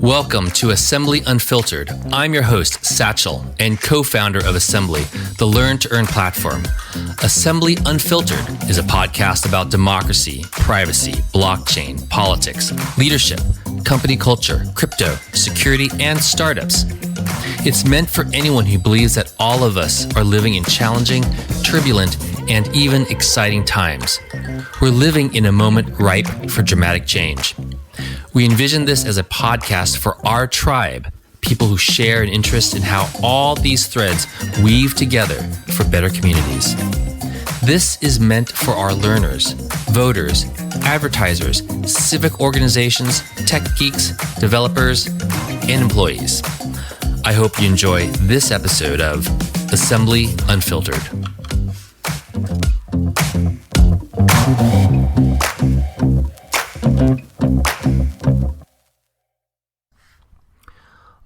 Welcome to Assembly Unfiltered. I'm your host, Satchel, and co-founder of Assembly, the Learn to Earn platform. Assembly Unfiltered is a podcast about democracy, privacy, blockchain, politics, leadership, company culture, crypto, security, and startups. It's meant for anyone who believes that all of us are living in challenging, turbulent, and even exciting times. We're living in a moment ripe for dramatic change. We envision this as a podcast for our tribe, people who share an interest in how all these threads weave together for better communities. This is meant for our learners, voters, advertisers, civic organizations, tech geeks, developers, and employees. I hope you enjoy this episode of Assembly Unfiltered.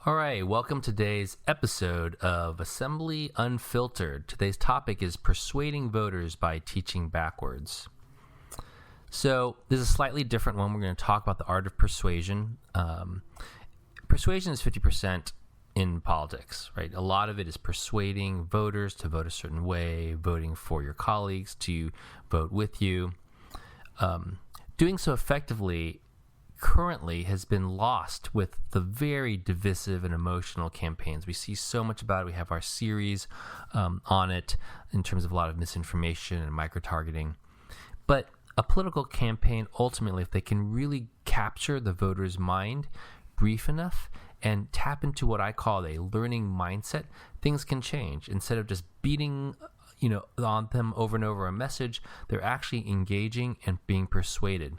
All right, welcome to today's episode of Assembly Unfiltered. Today's topic is persuading voters by teaching backwards. So this is a slightly different one. We're going to talk about the art of persuasion. Persuasion is 50% in politics, right? A lot of it is persuading voters to vote a certain way, voting for your colleagues to vote with you. Doing so effectively currently has been lost with the very divisive and emotional campaigns. We see so much about it. We have our series on it in terms of a lot of misinformation and micro-targeting. But a political campaign, ultimately, if they can really capture the voter's mind brief enough and tap into what I call a learning mindset, things can change. Instead of just beating on them over and over a message, they're actually engaging and being persuaded.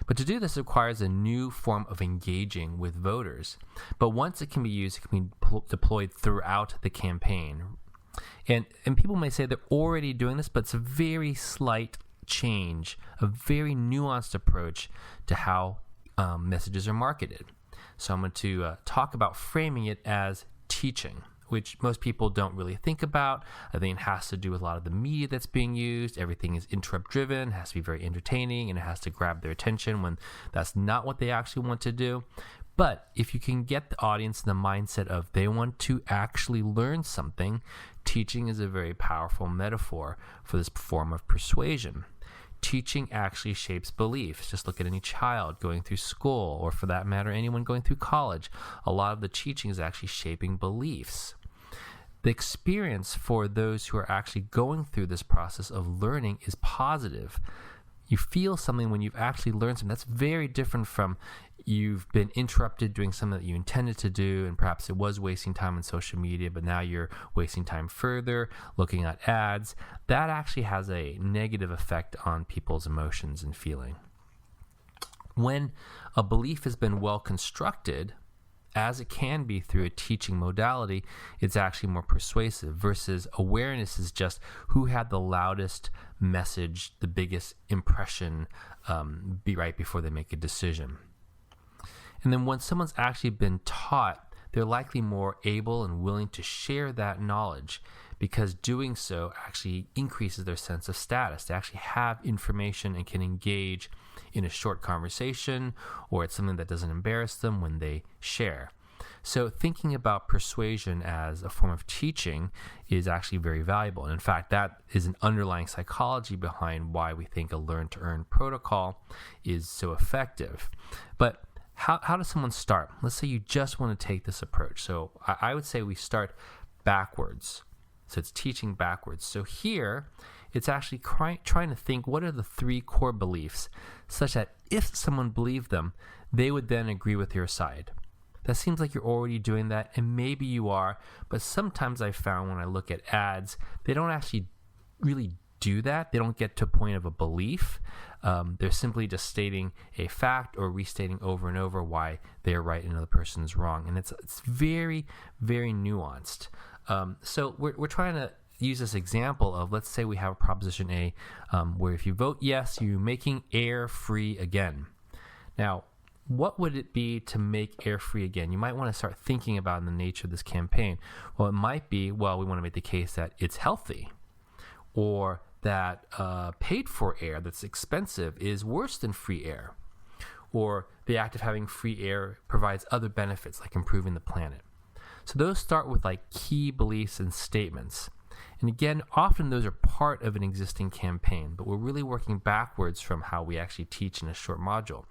But to do this requires a new form of engaging with voters. But once it can be used, it can be deployed throughout the campaign. And people may say they're already doing this, but it's a very slight change, a very nuanced approach to how messages are marketed. So I'm going to talk about framing it as teaching, which most people don't really think about. I think it has to do with a lot of the media that's being used. Everything is interrupt driven, has to be very entertaining, and it has to grab their attention when that's not what they actually want to do. But if you can get the audience in the mindset of they want to actually learn something, teaching is a very powerful metaphor for this form of persuasion. Teaching actually shapes beliefs. Just look at any child going through school, or for that matter, anyone going through college. A lot of the teaching is actually shaping beliefs. The experience for those who are actually going through this process of learning is positive. You feel something when you've actually learned something. That's very different from you've been interrupted doing something that you intended to do, and perhaps it was wasting time on social media, but now you're wasting time further looking at ads. That actually has a negative effect on people's emotions and feeling. When a belief has been well constructed, as it can be through a teaching modality, it's actually more persuasive, versus awareness is just who had the loudest message, the biggest impression, be right before they make a decision. And then when someone's actually been taught, they're likely more able and willing to share that knowledge, because doing so actually increases their sense of status. They actually have information and can engage in a short conversation, or it's something that doesn't embarrass them when they share. So thinking about persuasion as a form of teaching is actually very valuable. And in fact, that is an underlying psychology behind why we think a learn to earn protocol is so effective. But how does someone start? Let's say you just want to take this approach. So I would say we start backwards. So it's teaching backwards. So here, it's actually trying to think, what are the three core beliefs, such that if someone believed them, they would then agree with your side. That seems like you're already doing that, and maybe you are, but sometimes I've found when I look at ads, they don't actually really do that. They don't get to a point of a belief. They're simply just stating a fact or restating over and over why they're right and another person's wrong. And it's very, very nuanced. So we're trying to use this example of, let's say we have a Proposition A, where if you vote yes, you're making air free again. Now, what would it be to make air free again? You might want to start thinking about in the nature of this campaign. Well, it might be, we want to make the case that it's healthy, or that paid for air that's expensive is worse than free air, or the act of having free air provides other benefits like improving the planet. So those start with like key beliefs and statements. And again, often those are part of an existing campaign, but we're really working backwards from how we actually teach in a short module.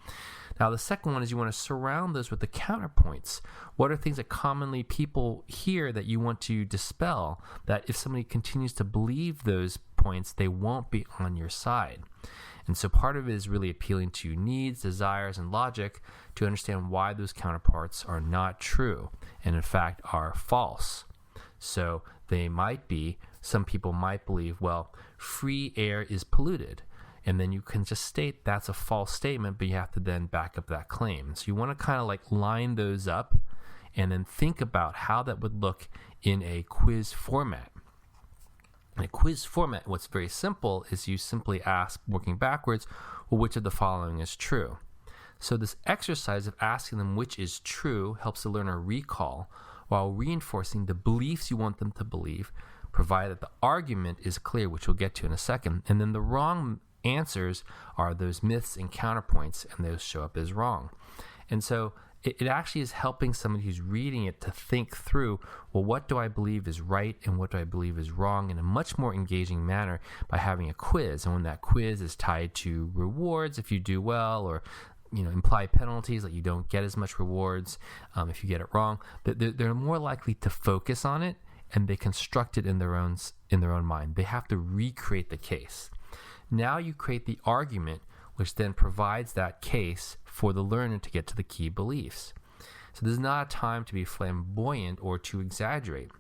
Now, the second one is you want to surround those with the counterpoints. What are things that commonly people hear that you want to dispel, that if somebody continues to believe those points, they won't be on your side? And so part of it is really appealing to needs, desires, and logic to understand why those counterparts are not true and in fact are false. So they might be, some people might believe, well, free air is polluted. And then you can just state that's a false statement, but you have to then back up that claim. So you want to kind of like line those up and then think about how that would look in a quiz format. In a quiz format, what's very simple is you simply ask, working backwards, well, which of the following is true? So this exercise of asking them which is true helps the learner recall while reinforcing the beliefs you want them to believe, provided that the argument is clear, which we'll get to in a second. And then the wrong answers are those myths and counterpoints, and those show up as wrong. And so it actually is helping somebody who's reading it to think through, well, what do I believe is right and what do I believe is wrong in a much more engaging manner by having a quiz. And when that quiz is tied to rewards if you do well, or implied penalties, like you don't get as much rewards if you get it wrong, they're more likely to focus on it, and they construct it in their own mind. They have to recreate the case. Now you create the argument, which then provides that case for the learner to get to the key beliefs. So this is not a time to be flamboyant or to exaggerate.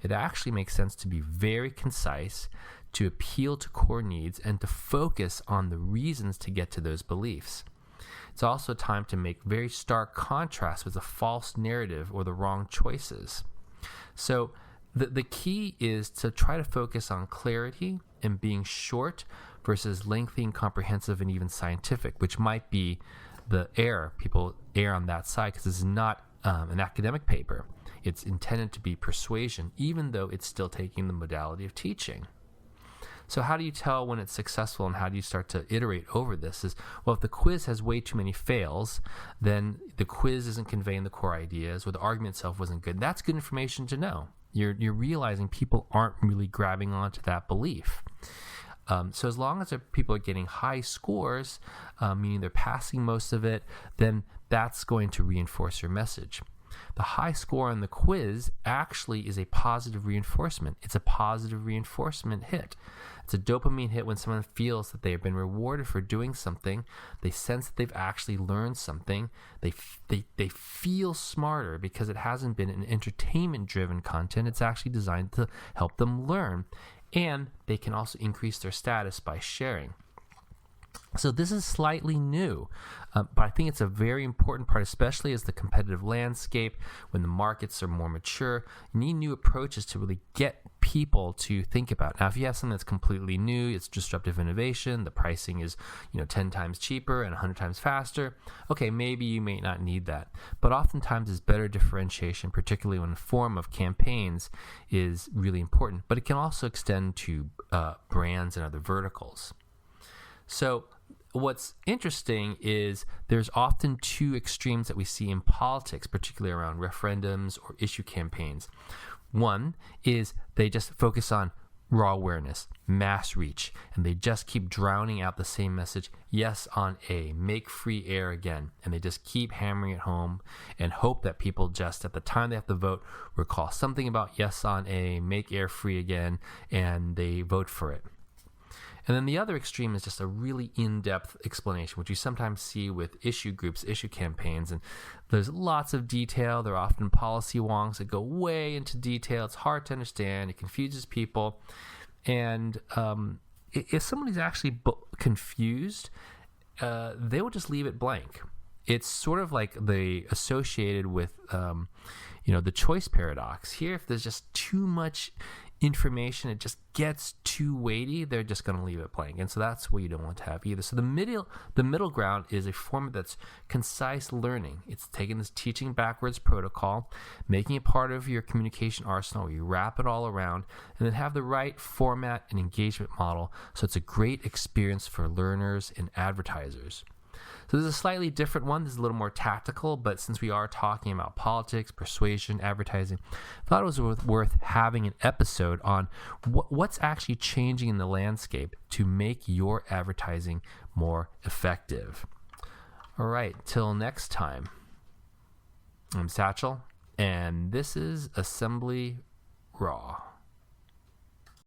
It actually makes sense to be very concise, to appeal to core needs, and to focus on the reasons to get to those beliefs. It's also time to make very stark contrast with a false narrative or the wrong choices. So the key is to try to focus on clarity and being short versus lengthy and comprehensive and even scientific, which might be the error. People err on that side because this is not an academic paper. It's intended to be persuasion, even though it's still taking the modality of teaching. So how do you tell when it's successful, and how do you start to iterate over this? Is, well, if the quiz has way too many fails, then the quiz isn't conveying the core ideas, or the argument itself wasn't good. That's good information to know. You're realizing people aren't really grabbing onto that belief. So as long as people are getting high scores, meaning they're passing most of it, then that's going to reinforce your message. The high score on the quiz actually is a positive reinforcement. It's a positive reinforcement hit. It's a dopamine hit when someone feels that they have been rewarded for doing something. They sense that they've actually learned something. They feel smarter because it hasn't been an entertainment-driven content. It's actually designed to help them learn. And they can also increase their status by sharing. So this is slightly new, but I think it's a very important part, especially as the competitive landscape, when the markets are more mature. You need new approaches to really get people to think about. Now, if you have something that's completely new, it's disruptive innovation, the pricing is 10 times cheaper and 100 times faster, okay, maybe you may not need that. But oftentimes it's better differentiation, particularly when the form of campaigns is really important. But it can also extend to brands and other verticals. So what's interesting is there's often two extremes that we see in politics, particularly around referendums or issue campaigns. One is they just focus on raw awareness, mass reach, and they just keep drowning out the same message, yes on A, make free air again. And they just keep hammering it home and hope that people just, at the time they have to vote, recall something about yes on A, make air free again, and they vote for it. And then the other extreme is just a really in-depth explanation, which you sometimes see with issue groups, issue campaigns. And there's lots of detail. There are often policy wonks that go way into detail. It's hard to understand. It confuses people. And if somebody's actually confused, they will just leave it blank. It's sort of like associated with, the choice paradox. Here, if there's just too much information, it just gets too weighty, they're just going to leave it blank. And so that's what you don't want to have either. So the middle ground is a format that's concise learning. It's taking this teaching backwards protocol, making it part of your communication arsenal where you wrap it all around, and then have the right format and engagement model so it's a great experience for learners and advertisers. So this is a slightly different one. This is a little more tactical, but since we are talking about politics, persuasion, advertising, I thought it was worth having an episode on what's actually changing in the landscape to make your advertising more effective. All right, till next time. I'm Satchel, and this is Assembly Raw.